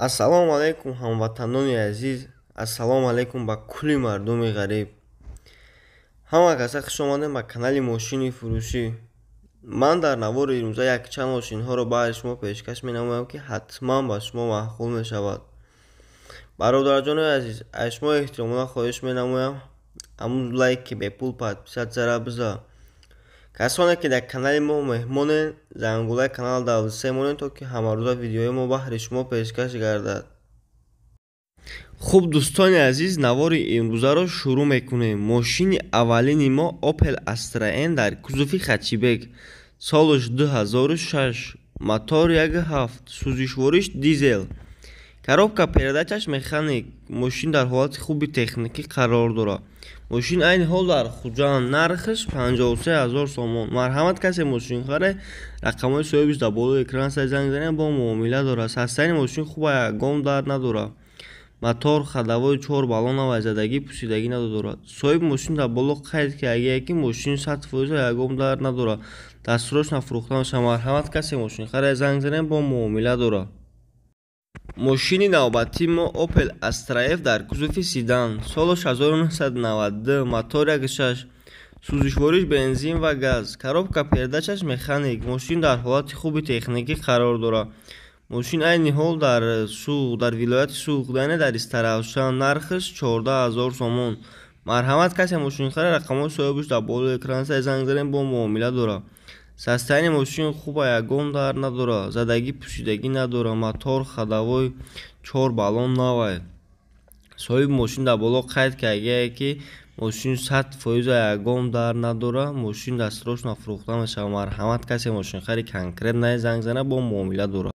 Ассалому алайкум ҳамватанони азиз. Ассалому алайкум ба кулли мардуми ғариб. Ҳама каса хуш омадед ба канали мошини фурӯшӣ. Ман дар навори имрӯза якчанд мошинҳоро баъди шумо пешкаш менамоям ки ҳатман ба шумо маъқул мешавад. бародарҷонои азиз, аз шумо эҳтиромона хоҳиш менамоям ҳамун лайк ки бепул подписатсияро биза. касоне ки дар канали мо меҳмонен, зангулаи канал давзисе монед, то ки ҳамарӯза видеои мо баҳри шумо пешкаш гардад. хуб дӯстони азиз, навори имрӯзаро шурӯъ мекунем. Мошини аввалини мо Opel Astra N дар кузуфи хачибек, солаш 2006, мотор 1.7, сӯзишвориш дизел, коробка передачаш механик. Мошин дар ҳолати хуби техникӣ қарор дорад. мошин айни ҳол дар хуҷанд, нархаш 53000 сомон. марҳамат, касе мошин харе, рақамҳои соҳибаш дар болои экран занг занед, бо муомила дорад. састаи мошин хуба, ягон дард надорад. мотор хадавои 4 баллонава задагӣ пӯсидагӣ надорад. соҳиби мошин дар боло қайд кардааст ки мошин 100% ягон дард надорад. дастурочна фурӯхта мешавад. марҳамат, касе мошин харе, занг занед, бо муомила дорад. мошини навбатии мо Opel Astra F дар кузуфи седан, солаш 1992, мотор 1.6, сӯзишвориш бензин ва газ, коробка передачаш механик. мошин дар ҳолати хуби техникӣ қарор дорад. мошин айни ҳол дар вилояти Суғд, яъне дар Истаравшан, нархаш 14000 сомон. марҳамат, касе мошин харе, рақамҳои соҳибаш дар болои экран занг занед, бо муомила дорад. састаи мошин хуба, ягон дард надорад. задагӣ пӯсидагӣ надорад. мотор хадавои 4 баллон навай. соҳиби мошин дар боло қайд кардааст ки мошин 100% ягон дард надорад. мошин дастурочна фурӯхта мешавад. марҳамат, касе мошин хари конкретно занг занед, бо муомила дорад.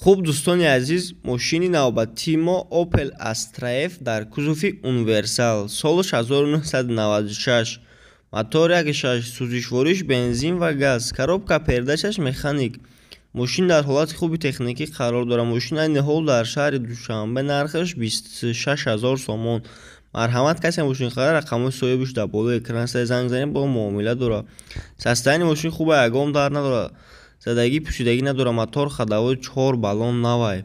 хуб дӯстони азиз, мошини навбатии мо Opel Astra F дар кузуфи универсал, солаш 1996, мотор 1.6, сӯзишвориш бензин ва газ, коробка передачаш механик. мошин дар ҳолати хуби техникӣ қарор дорад. мошин айни ҳол дар шаҳри душанбе, нархаш 26000 сомон. марҳамат, касе мошин харе, рақамҳои соҳибаш дар болои экран занг занед, бо муомила дорад. састаи мошин хуба, ягон дард надорад. задагӣ пӯсидагӣ надорад. мотор хадавои 4 баллон навай.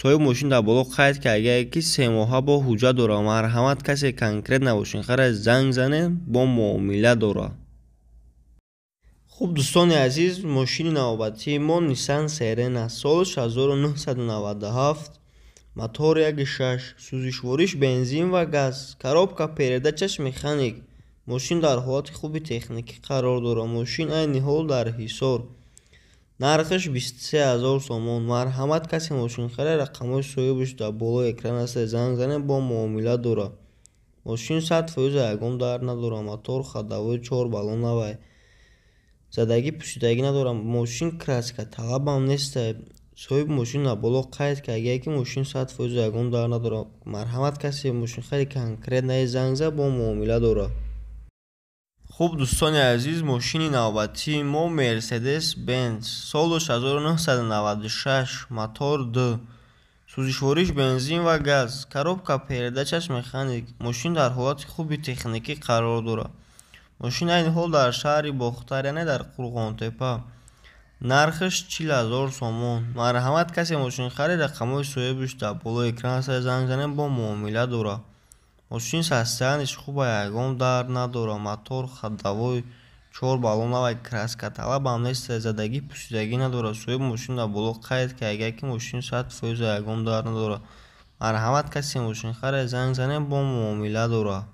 соҳиби мошин дар боло қайд кардааст ки 3 моҳа бо ҳуҷҷат дорад. марҳамат, касе конкретно мошин харе, занг занед, бо муомила дорад. хуб дӯстони азиз, мошини навбатии мо Nissan Serena, солаш 1997, мотор 1.6, сӯзишвориш бензин ва газ, коробка передачаш механик. мошин дар ҳолати хуби техникӣ қарор дорад. мошин айни ҳол дар ҳисор, нархаш 23000 сомон. марҳамат, касе мошин харе, рақамҳои соҳибаш дар болои экран занг занед, бо муомила дорад. мошин 100% ягон дард надорад. мотор хадавои 4 баллон навай. задагӣ пӯсидагӣ надорад. мошин краска талабам нест. соҳиби мошин дар боло қайд кардааст ки мошин 100% ягон дард надорад. марҳамат, касе мошин хари конкретно занг занед, бо муомила дорад. хуб дӯстони азиз, мошини навбатии мо Mercedes-Benz, солаш 1996, мотор 2, сӯзишвориш бензин ва газ, коробка передачаш механик. мошин дар ҳолати хуби техникӣ қарор дорад. мошин айни ҳол дар шаҳри Бохтар, яъне дар Қурғонтепа, нархаш 40000 сомон. марҳамат, касе мошин харе, рақамҳои соҳибаш дар болои экран занг занед, бо муомила дорад. мошин састаянаш хуба, ягон дард надорад. мотор хадавои 4 баллон навай. краска талабам нест. задагӣ пӯсидагӣ надорад. соҳиби мошин дар боло қайд кардааст ки мошин 100% ягон дард надорад. марҳамат, касе мошин харе, занг занед, бо муомила дорад.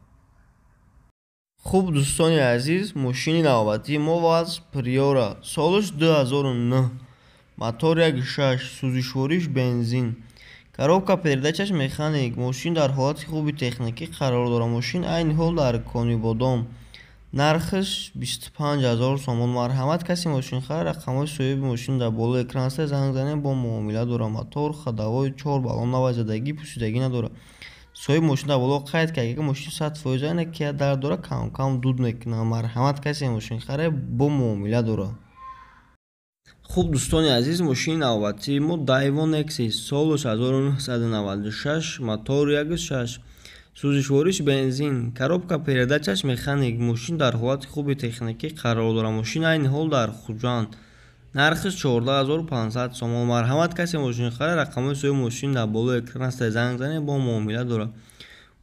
хуб дӯстони азиз, мошини навбатии мо Vaz Priora, солаш 2009, мотор 1.6, сӯзишвориш бензин, коробка передачаш механик. мошин дар ҳолати хуби техникӣ қарор дорад. мошин айни ҳол дар Конибодом, нархаш 25000 сомон. марҳамат, касе мошин харе, рақамҳои соҳиби мошин дар болои экран занг занед, бо муомила дорад. мотор хадавои 4 баллон навай. задагӣ пӯсидагӣ надорад. соҳиби мошин дар боло қайд кардааст ки мошин 100% яъне ки дард дорад, кам дуд мекунад. марҳамат, касе мошин харе, бо муомила дорад. хуб дӯстони азиз, мошини навбатии мо Daewoo Nexus, солаш 1996, мотор 1.6, сӯзишвориш бензин, коробка передачаш механик. мошин дар ҳолати хуби техникӣ қарор дорад. мошин айни ҳол дар Хуҷанд, нархиш 14500 сомон. марҳамат, касе мошини харе, рақамҳои соҳиби мошин дар болои экран аст, занг занед, бо муомила дорад.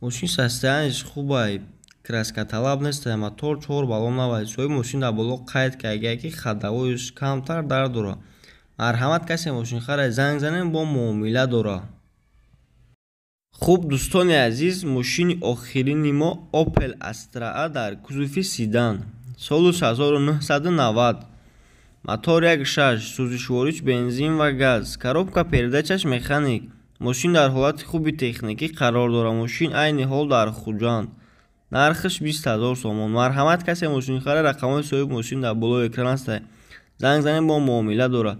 мошин состоянияш хубай, краскаталаб нест, мотор 4 баллон навад. соҳиби мошин дар боло қайд кард ки хадавоиш камтар дар дорад. марҳамат, касе мошини харе, занг занед, бо муомила дорад. хуб дӯстони азиз, мошини охирини мо Opel Astra дар кузуфи седан, соли 1990, мотор 1.6, сӯзишворич бензин ва газ, коробка передачаш механик. мошин дар ҳолати хуби техникӣ қарор дорад. мошин айни ҳол дар хуҷанд. нархиш 20000 сомон. марҳамат, касе мошини харе, рақамҳои соҳиби мошин дар болои экран аст, занг занед, бо муомила дорад.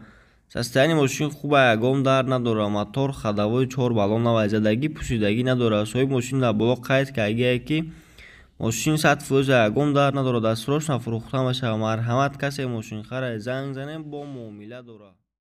состоянияи мошин хубай, ягон дард надорад. мотор хадавои 4 баллон навад, задагӣ пӯсидагӣ надорад. соҳиби мошин дар боло қайд кард ки мошин 100% ягон дард надорад, дастросна фурӯхта мешавад. марҳамат, касе мошини харе, занг занед, бо муомила дорад.